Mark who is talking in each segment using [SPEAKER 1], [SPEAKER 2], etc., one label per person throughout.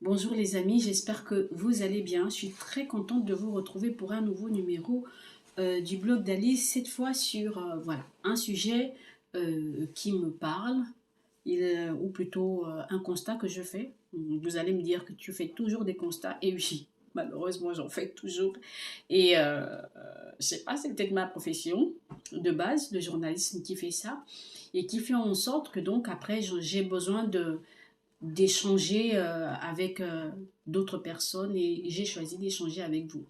[SPEAKER 1] Bonjour les amis, j'espère que vous allez bien. Je suis très contente de vous retrouver pour un nouveau numéro du blog d'Alice, cette fois sur voilà, un sujet qui me parle, ou plutôt un constat que je fais. Vous allez me dire que tu fais toujours des constats, et oui, malheureusement j'en fais toujours. Et je sais pas, c'est peut-être ma profession de base, le journalisme qui fait ça, et qui fait en sorte que donc après j'ai besoin d'échanger avec d'autres personnes et j'ai choisi d'échanger avec vous.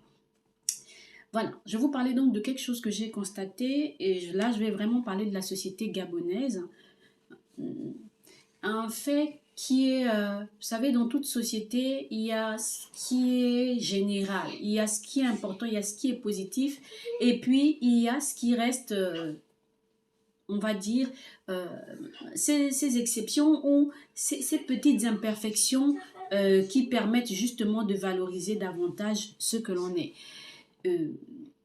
[SPEAKER 1] Voilà, je vais vous parler donc de quelque chose que j'ai constaté et là je vais vraiment parler de la société gabonaise. Un fait qui est, vous savez, dans toute société, il y a ce qui est général, il y a ce qui est important, il y a ce qui est positif et puis il y a ce qui reste, on va dire, euh, ces exceptions ou ces petites imperfections qui permettent justement de valoriser davantage ce que l'on est. Euh,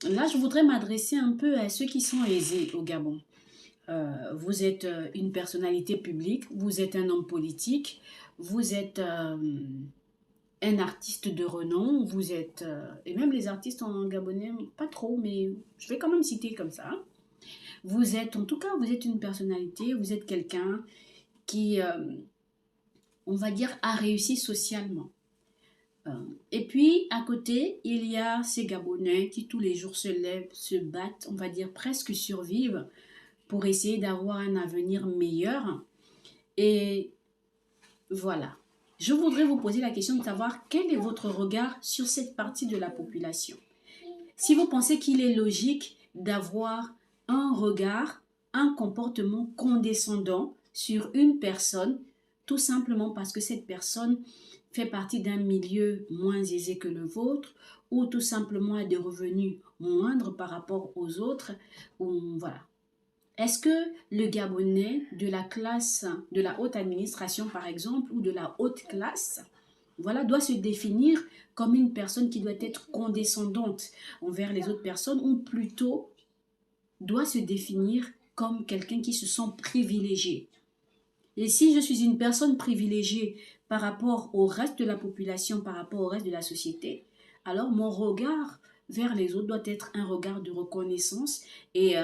[SPEAKER 1] Là, je voudrais m'adresser un peu à ceux qui sont aisés au Gabon. Vous êtes une personnalité publique, vous êtes un homme politique, vous êtes un artiste de renom, vous êtes, et même les artistes en gabonais, pas trop, mais je vais quand même citer comme ça. Vous êtes, en tout cas, vous êtes une personnalité, vous êtes quelqu'un qui, on va dire, a réussi socialement. Euh, et puis, à côté, il y a ces Gabonais qui tous les jours se lèvent, se battent, on va dire presque survivent pour essayer d'avoir un avenir meilleur. Et voilà. Je voudrais vous poser la question de savoir quel est votre regard sur cette partie de la population. Si vous pensez qu'il est logique d'avoir un regard, un comportement condescendant sur une personne, tout simplement parce que cette personne fait partie d'un milieu moins aisé que le vôtre, ou tout simplement a des revenus moindres par rapport aux autres, ou voilà. Est-ce que le Gabonais de la classe, de la haute administration par exemple, ou de la haute classe, voilà, doit se définir comme une personne qui doit être condescendante envers les autres personnes ou plutôt doit se définir comme quelqu'un qui se sent privilégié. Et si je suis une personne privilégiée par rapport au reste de la population, par rapport au reste de la société, alors mon regard vers les autres doit être un regard de reconnaissance et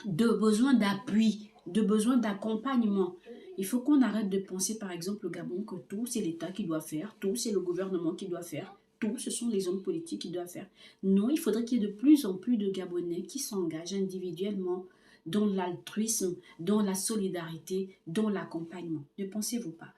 [SPEAKER 1] de besoin d'appui, de besoin d'accompagnement. Il faut qu'on arrête de penser, par exemple, au Gabon, que tout, c'est l'État qui doit faire, tout, c'est le gouvernement qui doit faire, tout, ce sont les hommes politiques qui doivent faire. Non, il faudrait qu'il y ait de plus en plus de Gabonais qui s'engagent individuellement dans l'altruisme, dans la solidarité, dans l'accompagnement. Ne pensez-vous pas?